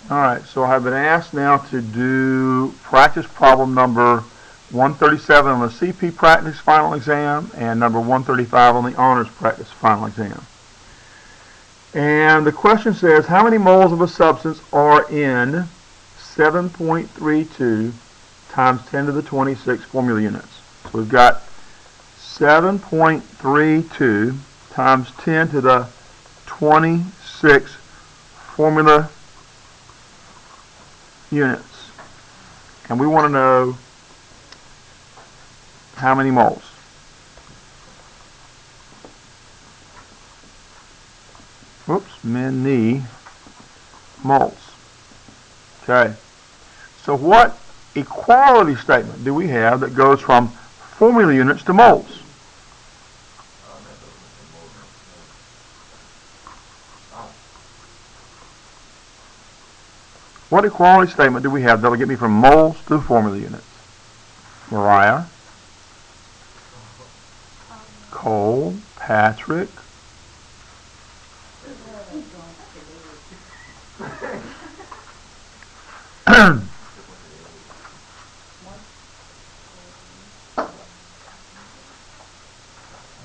All right, so I've been asked now to do practice problem number 137 on the CP practice final exam and number 135 on the honors practice final exam. And the question says, how many moles of a substance are in 7.32 times 10 to the 26 formula units? So we've got 7.32 times 10 to the 26 formula units. And we want to know how many moles. Many moles. Okay. So what equality statement do we have that goes from formula units to moles? What equality statement do we have that will get me from moles to formula units? Mariah? Cole? Patrick?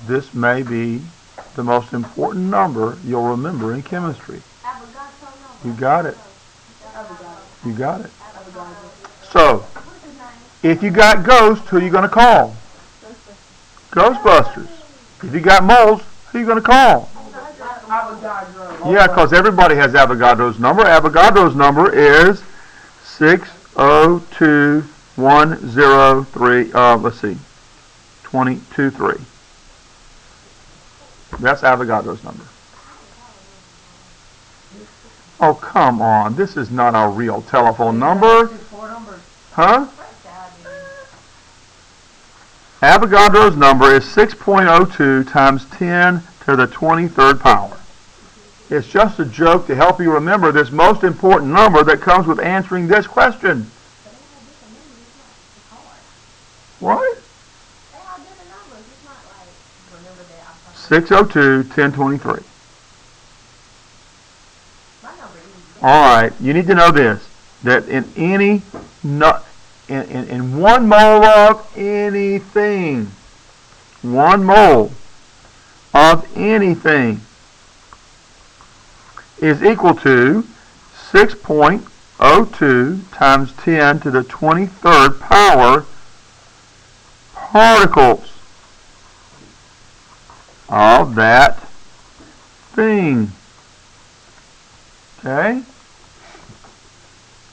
This may be the most important number you'll remember in chemistry. You got it. You got it. So, if you got ghosts, who are you going to call? Ghostbusters. If you got moles, who are you going to call? Avogadro. Yeah, because everybody has Avogadro's number. Avogadro's number is 602,103, let's see, 223. That's Avogadro's number. Oh, come on. This is not our real telephone number. Huh? Avogadro's number is 6.02 times 10 to the 23rd power. It's just a joke to help you remember this most important number that comes with answering this question. What? 602, 1023. All right, you need to know this, that in any in 1 mole of anything, 1 mole of anything is equal to 6.02 times 10 to the 23rd power particles of that thing. Okay?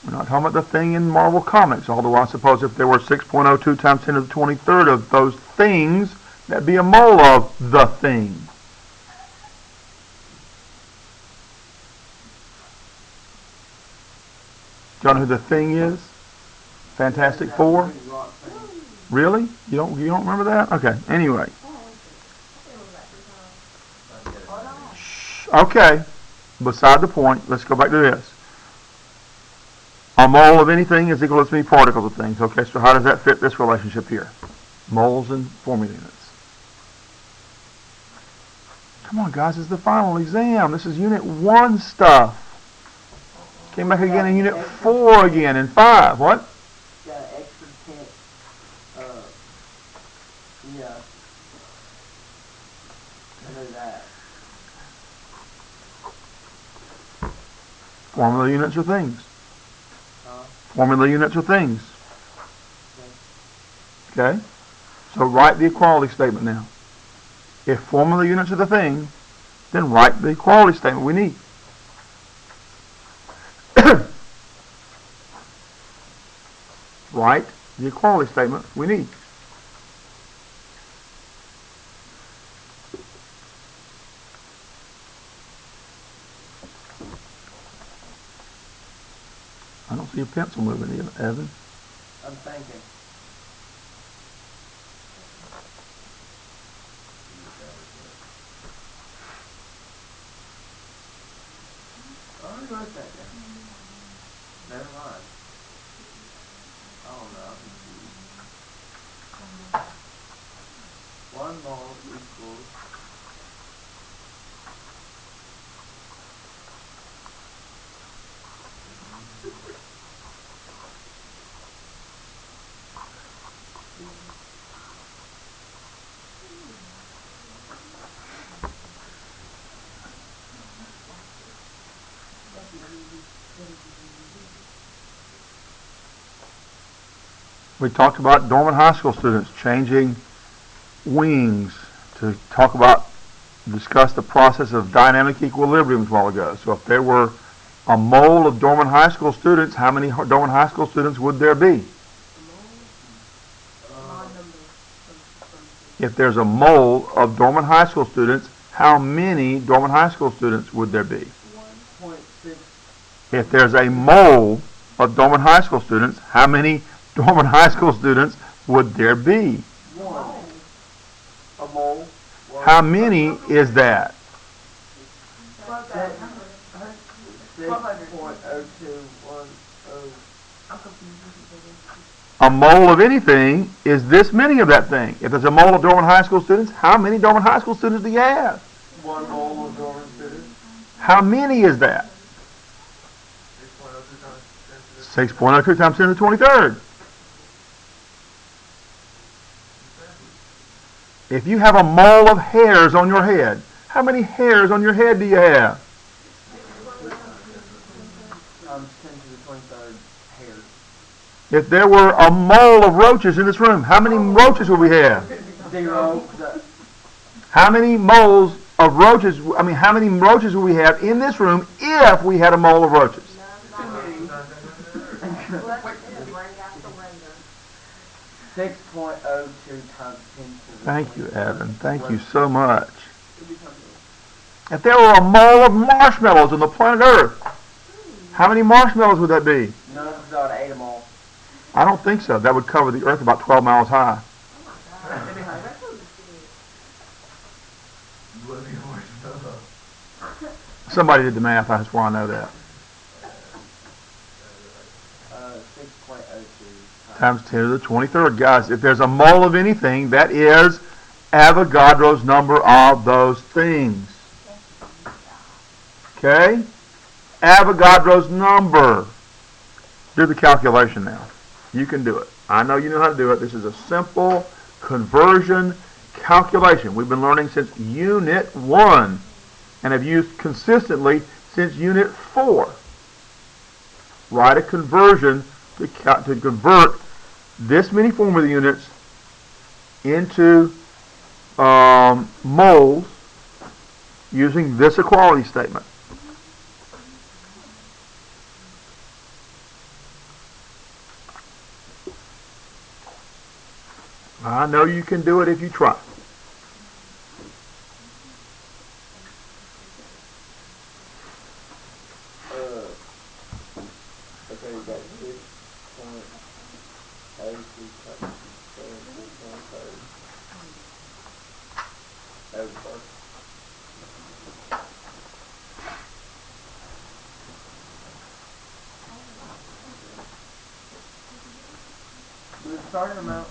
We're not talking about the thing in Marvel Comics, although I suppose if there were 6.02 times 10 to the 23rd of those things, that'd be a mole of the thing. Do you know who the thing is? Fantastic Four? Really? You don't remember that? Okay, anyway. Okay, beside the point, let's go back to this. A mole of anything is equal to as many particles of things. Okay, so how does that fit this relationship here? Moles and formula units. Come on, guys, it's the final exam. This is Unit 1 stuff. Came back again in Unit 4 again, and 5. What? Got an extra text. Yeah. I know that. Formula units are things. Formula units are things. Okay? So write the equality statement now. If formula units are the thing, then write the equality statement we need. Write the equality statement we need. I don't see a pencil moving, Evan. I'm thinking. I already wrote that down. Never mind. Oh no, I'm confused. 1 mole equals 1 We talked about dormant high school students changing wings to discuss the process of dynamic equilibrium a while ago. So if there were a mole of dormant high school students, how many dormant high school students would there be? If there's a mole of dormant high school students, how many dormant high school students would there be? 1.6. If there's a mole of dormant high school students, how many dormant high school students would there be? 1. A mole. How many is that? 6.0210. A mole of anything is this many of that thing. If there's a mole of dormant high school students, how many dormant high school students do you have? 1 mole of dormant students. How many is that? 6.02 times 10 to the 23rd. If you have a mole of hairs on your head, how many hairs on your head do you have? Times 10 to the 23rd hairs. If there were a mole of roaches in this room, how many roaches would we have? 0. How many moles of roaches, how many roaches would we have in this room if we had a mole of roaches? 6.02 times 10 to the Thank you, 23rd. Evan. Thank you so much. If there were a mole of marshmallows on the planet Earth, how many marshmallows would that be? None of us ought to ate them all. I don't think so. That would cover the Earth about 12 miles high. Somebody did the math. That's why I know that. 6.02 Times 10 to the 23rd. Guys, if there's a mole of anything, that is Avogadro's number of those things. Okay? Avogadro's number. Do the calculation now. You can do it. I know you know how to do it. This is a simple conversion calculation. We've been learning since Unit 1 and have used consistently since Unit 4. Write a conversion to convert this many formula units into moles using this equality statement. I know you can do it if you try. Okay, we got 6.02 times 10 to the 23rd. That was first. The starting amount.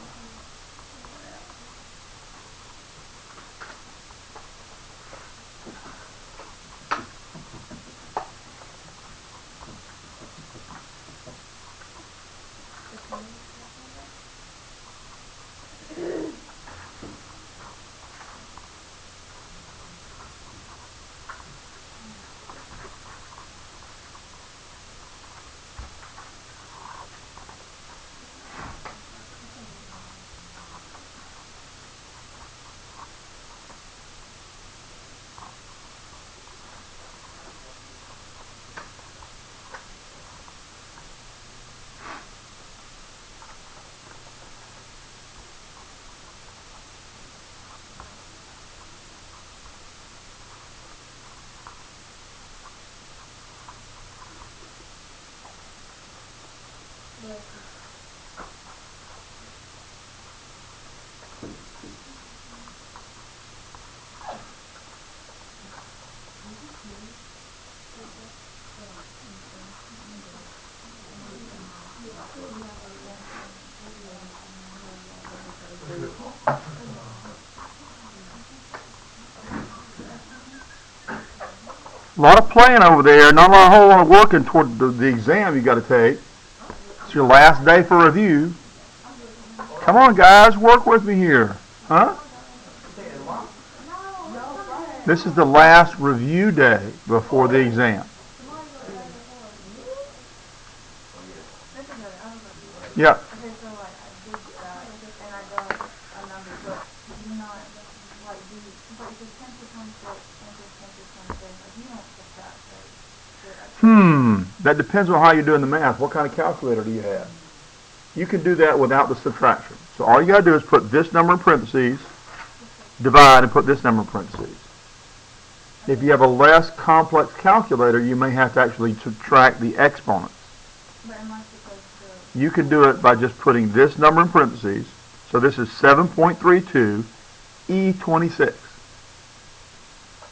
A lot of playing over there, not a whole lot of working toward the exam you got to take. It's your last day for review. Come on, guys, work with me here. Huh? This is the last review day before the exam. Yeah. Okay, so like I did that and I got a number, but do you not like do like it says 10 to 26 and it says 10 to 26, like you don't subtract, right? That depends on how you're doing the math. What kind of calculator do you have? You can do that without the subtraction. So all you got to do is put this number in parentheses, divide, and put this number in parentheses. If you have a less complex calculator, you may have to actually subtract the exponents. But am I supposed to? You can do it by just putting this number in parentheses. So this is 7.32 E26.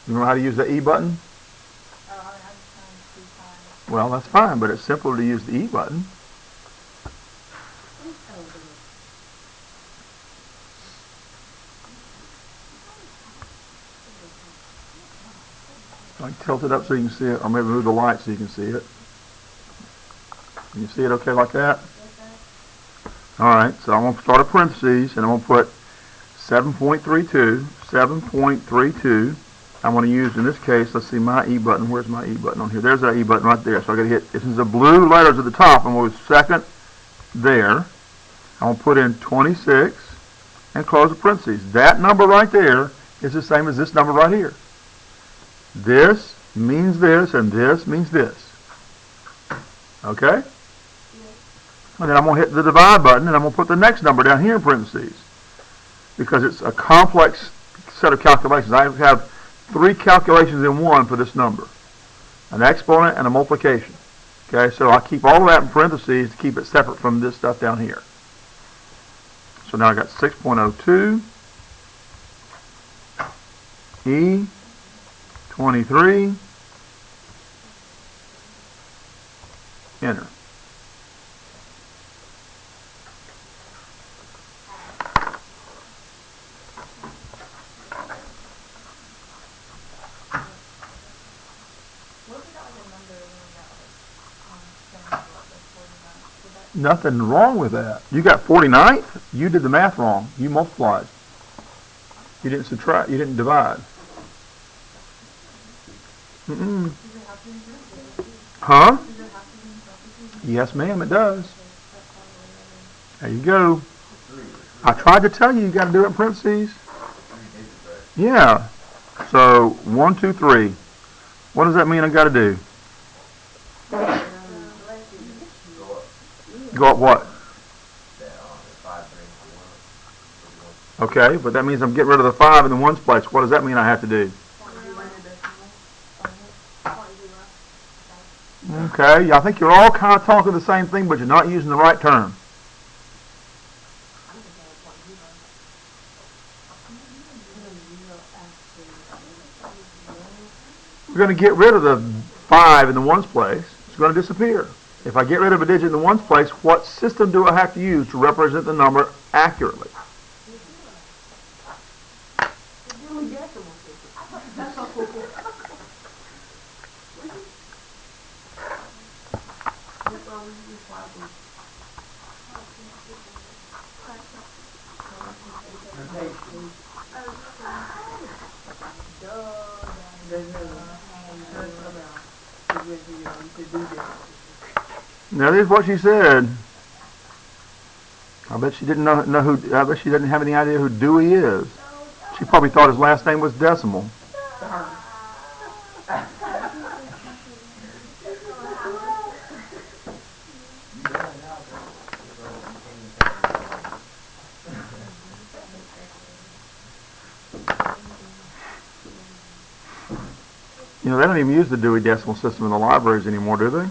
You know how to use the E button? Oh, I mean, I'm just trying to see times. Well, that's fine, but it's simpler to use the E button. I tilt it up so you can see it, or maybe move the light so you can see it. Can you see it okay like that? Alright, so I'm going to start a parentheses, and I'm going to put 7.32, 7.32. I'm going to use, in this case, let's see, my E button. Where's my E button on here? There's that E button right there. So I got to hit, this is the blue letters at the top. I'm going to second there. I'm going to put in 26 and close the parentheses. That number right there is the same as this number right here. This means this, and this means this. Okay? And then I'm going to hit the divide button, and I'm going to put the next number down here in parentheses. Because it's a complex set of calculations. I have 3 calculations in one for this number. An exponent and a multiplication. Okay, so I keep all of that in parentheses to keep it separate from this stuff down here. So now I got 6.02 E 23, enter. Nothing wrong with that. You got 49th? You did the math wrong. You multiplied. You didn't subtract. You didn't divide. Huh? Yes, ma'am, it does. There you go. I tried to tell you got to do it in parentheses. Yeah. So 1, 2, 3. What does that mean I got to do? Go up what? Okay, but that means I'm getting rid of the 5 in the ones place. What does that mean I have to do? Okay, I think you're all kind of talking the same thing, but you're not using the right term. We're going to get rid of the 5 in the ones place. It's going to disappear. If I get rid of a digit in the ones place, what system do I have to use to represent the number accurately? Now, this is what she said. I bet she didn't know who. I bet she didn't have any idea who Dewey is. She probably thought his last name was Decimal. You know, they don't even use the Dewey Decimal System in the libraries anymore, do they?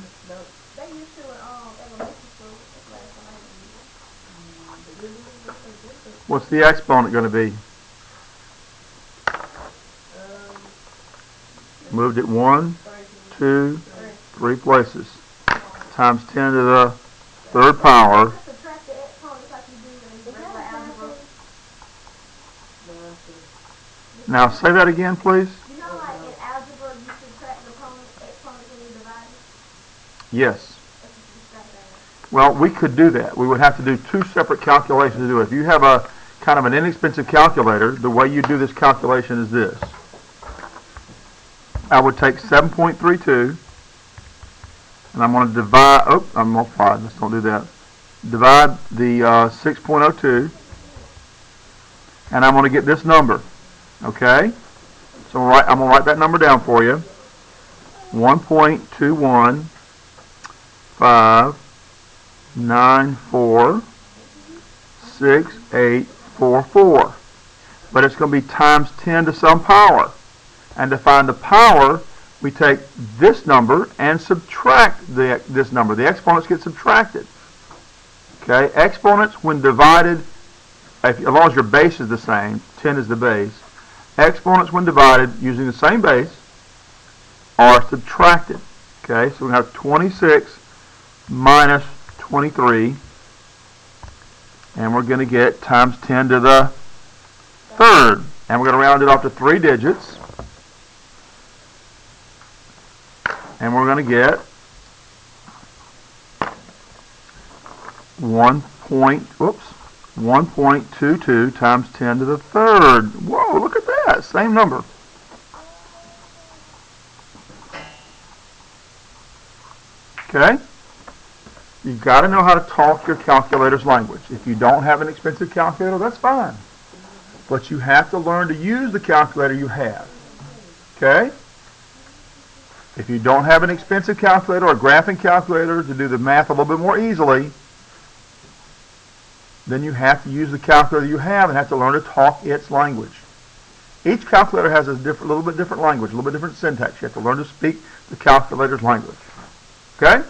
What's the exponent going to be? Moved it 1, 2, 3 places. Times 10 to the 3rd power. Now say that again, please. You know, like in algebra, you subtract the exponents when you divide it? Yes. Well, we could do that. We would have to do 2 separate calculations to do it. If you have a kind of an inexpensive calculator, the way you do this calculation is this. I would take 7.32 And I'm going to divide, I'm multiply, let's don't do that. Divide the 6.02, and I'm going to get this number. Okay? So I'm going to write that number down for you. 1.2159468844. But it's going to be times 10 to some power. And to find the power, we take this number and subtract this number. The exponents get subtracted. Okay? Exponents, when divided, as long as your base is the same, 10 is the base, exponents, when divided using the same base, are subtracted. Okay? So we have 26 minus 23, and we're going to get times 10 to the third. And we're going to round it off to 3 digits. And we're going to get 1.22 times 10 to the third. Whoa, look at that. Same number. Okay? You've got to know how to talk your calculator's language. If you don't have an expensive calculator, that's fine. But you have to learn to use the calculator you have. Okay? If you don't have an expensive calculator or a graphing calculator to do the math a little bit more easily, then you have to use the calculator you have and have to learn to talk its language. Each calculator has a little bit different language, a little bit different syntax. You have to learn to speak the calculator's language. Okay?